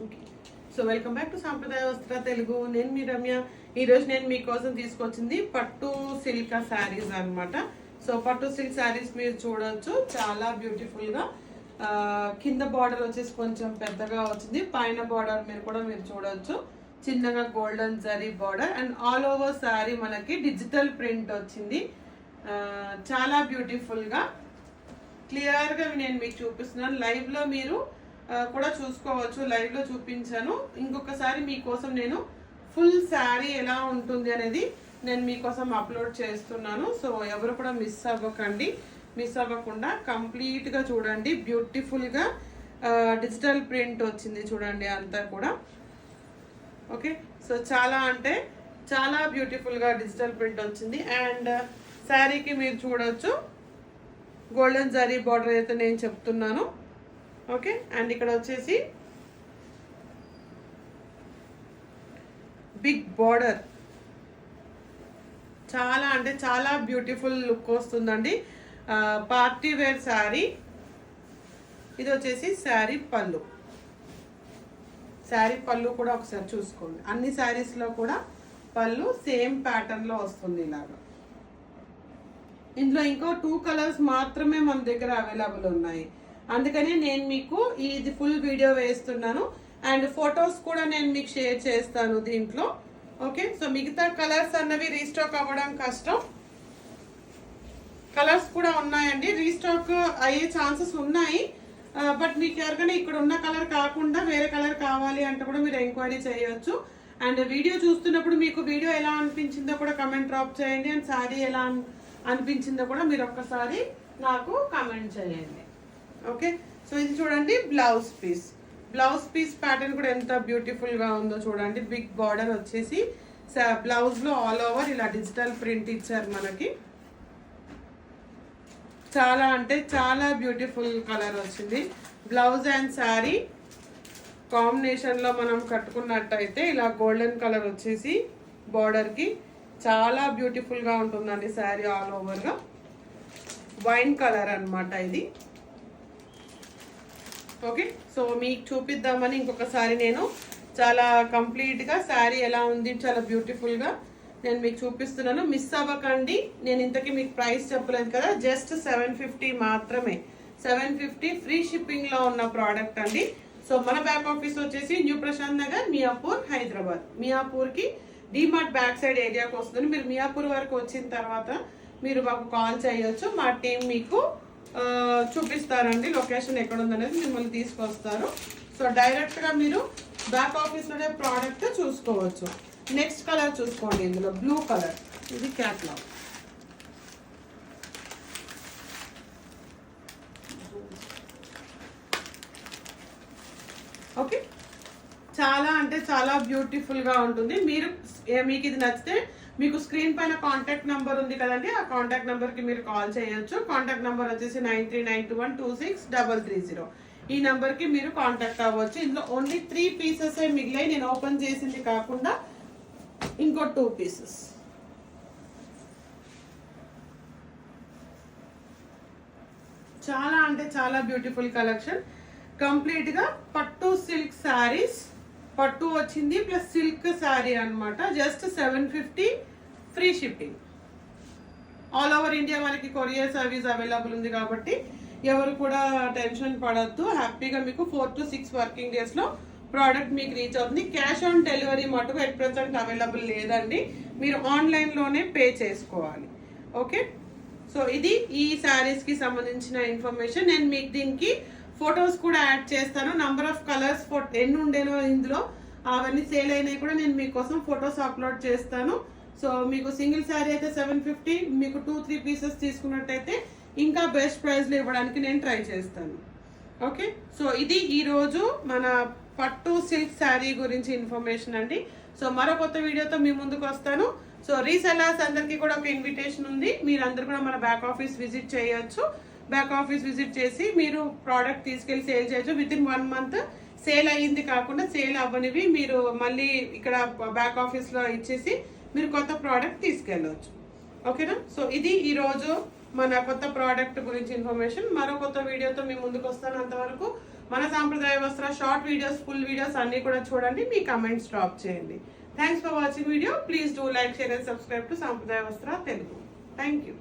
Okay so welcome back to సాంప్రదాయ వస్త్ర తెలుగు. నేను మీ రమ్య. ఈరోజు నేను మీకోసం తీసుకొచ్చింది పట్టు సిల్క్ శారీస్ అన్నమాట. సో పట్టు సిల్క్ శారీస్ మీరు చూడొచ్చు, చాలా బ్యూటిఫుల్గా కింద బార్డర్ వచ్చేసి కొంచెం పెద్దగా వచ్చింది, పైన బార్డర్ మీరు చూడొచ్చు చిన్నగా golden zari border and all over sari మనకి డిజిటల్ ప్రింట్ వచ్చింది. చాలా బ్యూటిఫుల్గా క్లియర్గా నేను మీకు చూపిస్తున్నాను. లైవ్లో మీరు కూడా చూసుకోవచ్చు, లైవ్లో చూపించాను. ఇంకొకసారి మీకోసం నేను ఫుల్ శారీ ఎలా ఉంటుంది అనేది నేను మీకోసం అప్లోడ్ చేస్తున్నాను. సో ఎవరు కూడా మిస్ అవ్వకండి, మిస్ అవ్వకుండా కంప్లీట్గా చూడండి. బ్యూటిఫుల్గా డిజిటల్ ప్రింట్ వచ్చింది చూడండి అంతా కూడా. ఓకే సో చాలా అంటే చాలా బ్యూటిఫుల్గా డిజిటల్ ప్రింట్ వచ్చింది. అండ్ శారీకి మీరు చూడొచ్చు గోల్డెన్ జరీ బార్డర్ అయితే నేను చెప్తున్నాను. ఓకే అండ్ ఇక్కడ వచ్చేసి బిగ్ బార్డర్, చాలా అంటే చాలా బ్యూటిఫుల్ లుక్ వస్తుందండి. Party wear sari. ఇది వచ్చేసి శారీ పళ్ళు. శారీ పళ్ళు కూడా ఒకసారి చూసుకోండి. అన్ని శారీస్లో కూడా పళ్ళు సేమ్ ప్యాటర్న్లో వస్తుంది ఇలాగా. ఇందులో ఇంకో 2 కలర్స్ మాత్రమే మన దగ్గర అవైలబుల్ ఉన్నాయి, అందుకని నేను మీకు ఇది ఫుల్ వీడియో వేస్తున్నాను. అండ్ ఫొటోస్ కూడా నేను మీకు షేర్ చేస్తాను దీంట్లో. ఓకే సో మిగతా కలర్స్ అన్నవి రీస్టాక్ అవ్వడం కష్టం. కలర్స్ కూడా ఉన్నాయండి, రీస్టాక్ అయ్యే ఛాన్సెస్ ఉన్నాయి. బట్ మీకు ఎవరికైనా ఇక్కడ ఉన్న కలర్ కాకుండా వేరే కలర్ కావాలి అంటే కూడా మీరు ఎంక్వైరీ చేయొచ్చు. అండ్ వీడియో చూస్తున్నప్పుడు మీకు వీడియో ఎలా అనిపించిందో కూడా కమెంట్ డ్రాప్ చేయండి. అండ్ శారీ ఎలా అనిపించిందో కూడా మీరు ఒక్కసారి నాకు కమెంట్ చేయండి. ఓకే సో ఇది చూడండి blouse piece. Blouse piece pattern కూడా ఎంత బ్యూటిఫుల్గా ఉందో చూడండి. బిగ్ బార్డర్ వచ్చేసి బ్లౌజ్లో ఆల్ ఓవర్ ఇలా డిజిటల్ ప్రింట్ ఇచ్చారు మనకి. చాలా అంటే చాలా బ్యూటిఫుల్ కలర్ వచ్చింది. బ్లౌజ్ అండ్ శారీ కాంబినేషన్లో మనం కట్టుకున్నట్టయితే ఇలా గోల్డెన్ కలర్ వచ్చేసి బార్డర్కి చాలా బ్యూటిఫుల్గా ఉంటుందండి శారీ ఆల్ ఓవర్గా. వైన్ కలర్ అన్నమాట ఇది. ఓకే సో మీకు చూపిద్దామని ఇంకొకసారి నేను చాలా కంప్లీట్గా శారీ ఎలా ఉంది చాలా బ్యూటిఫుల్గా నేను మీకు చూపిస్తున్నాను. మిస్ అవ్వకండి. నేను ఇంతకీ మీకు ప్రైస్ చెప్పలేదు కదా, జస్ట్ 750 మాత్రమే. 750 ఫ్రీ షిప్పింగ్లో ఉన్న ప్రోడక్ట్ అండి. సో మన బ్యాక్ ఆఫీస్ వచ్చేసి న్యూ ప్రశాంత్ నగర్, మియాపూర్, హైదరాబాద్. మియాపూర్కి డీమార్ట్ బ్యాక్ సైడ్ ఏరియాకి వస్తుంది. మీరు మియాపూర్ వరకు వచ్చిన తర్వాత మీరు మాకు కాల్ చేయొచ్చు, మా టీం మీకు చూపిస్తారండి లొకేషన్ ఎక్కడ ఉందనేది, మిమ్మల్ని తీసుకొస్తారు. సో డైరెక్ట్గా మీరు బ్యాక్ ఆఫీస్లోనే ప్రోడక్ట్ చూసుకోవచ్చు. నెక్స్ట్ కలర్ చూసుకోండి, ఇందులో బ్లూ కలర్. ఇది క్యాట్లాగ్. ఓకే చాలా అంటే చాలా బ్యూటిఫుల్గా ఉంటుంది. మీకు ఇది నచ్చితే మీకు స్క్రీన్ పైన కాంటాక్ట్ నెంబర్ ఉంది కదండి, ఆ కాంటాక్ట్ నెంబర్కి మీరు కాల్ చేయొచ్చు. కాంటాక్ట్ నెంబర్ వచ్చేసి 9392126330. ఈ నెంబర్కి మీరు కాంటాక్ట్ అవ్వచ్చు. ఇందులో ఓన్లీ 3 పీసెస్ మిగిలాయి, నేను ఓపెన్ చేసింది కాకుండా ఇంకో 2 పీసెస్. చాలా అంటే చాలా బ్యూటిఫుల్ కలెక్షన్. కంప్లీట్గా పట్టు సిల్క్ శారీస్, పట్టు వచ్చింది ప్లస్ సిల్క్ శారీ అనమాట. Just 750 free shipping. All over India మనకి కొరియర్ సర్వీస్ అవైలబుల్ ఉంది కాబట్టి ఎవరు కూడా టెన్షన్ పడద్దు. హ్యాపీగా మీకు 4 to 6 వర్కింగ్ డేస్లో ప్రోడక్ట్ మీకు రీచ్ అవుతుంది. క్యాష్ ఆన్ డెలివరీ మటుకు 8% అవైలబుల్ లేదండి, మీరు ఆన్లైన్లోనే పే చేసుకోవాలి. ఓకే సో ఇది ఈ శారీస్కి సంబంధించిన ఇన్ఫర్మేషన్. నేను మీకు దీనికి ఫొటోస్ కూడా యాడ్ చేస్తాను. నంబర్ ఆఫ్ కలర్స్ ఎన్ని ఉండేనో ఇందులో అవన్నీ సేల్ అయినాయి కూడా నేను మీకోసం ఫొటోస్ అప్లోడ్ చేస్తాను. సో మీకు సింగిల్ శారీ అయితే 750, మీకు 2-3 పీసెస్ తీసుకున్నట్టయితే ఇంకా బెస్ట్ ప్రైస్లో ఇవ్వడానికి నేను ట్రై చేస్తాను. ఓకే సో ఇది ఈరోజు మన పట్టు సిల్క్ శారీ గురించి ఇన్ఫర్మేషన్ అండి. సో మరో కొత్త వీడియోతో మీ ముందుకు వస్తాను. సో రీసెల్లర్స్ అందరికీ కూడా ఒక ఇన్విటేషన్ ఉంది, మీరందరూ కూడా మన బ్యాక్ ఆఫీస్ విజిట్ చేయొచ్చు. బ్యాక్ ఆఫీస్ విజిట్ చేసి మీరు ప్రోడక్ట్ తీసుకెళ్ళి సేల్ చేయొచ్చు. వితిన్ 1 month సేల్ అయ్యింది కాకుండా సేల్ అవ్వనివి మీరు మళ్ళీ ఇక్కడ బ్యాక్ ఆఫీస్లో ఇచ్చేసి మీరు కొత్త ప్రోడక్ట్ తీసుకెళ్ళవచ్చు. ఓకేనా సో ఇది ఈరోజు మన కొత్త ప్రోడక్ట్ గురించి ఇన్ఫర్మేషన్. మరో కొత్త వీడియోతో మీ ముందుకు వస్తాను. అంతవరకు మన సాంప్రదాయ వస్త్ర షార్ట్ వీడియోస్, ఫుల్ వీడియోస్ అన్నీ కూడా చూడండి. మీ కమెంట్స్ డ్రాప్ చేయండి. Thanks for watching video. Please do like, share and subscribe to సాంప్రదాయ వస్త్ర తెలుగు. Thank you.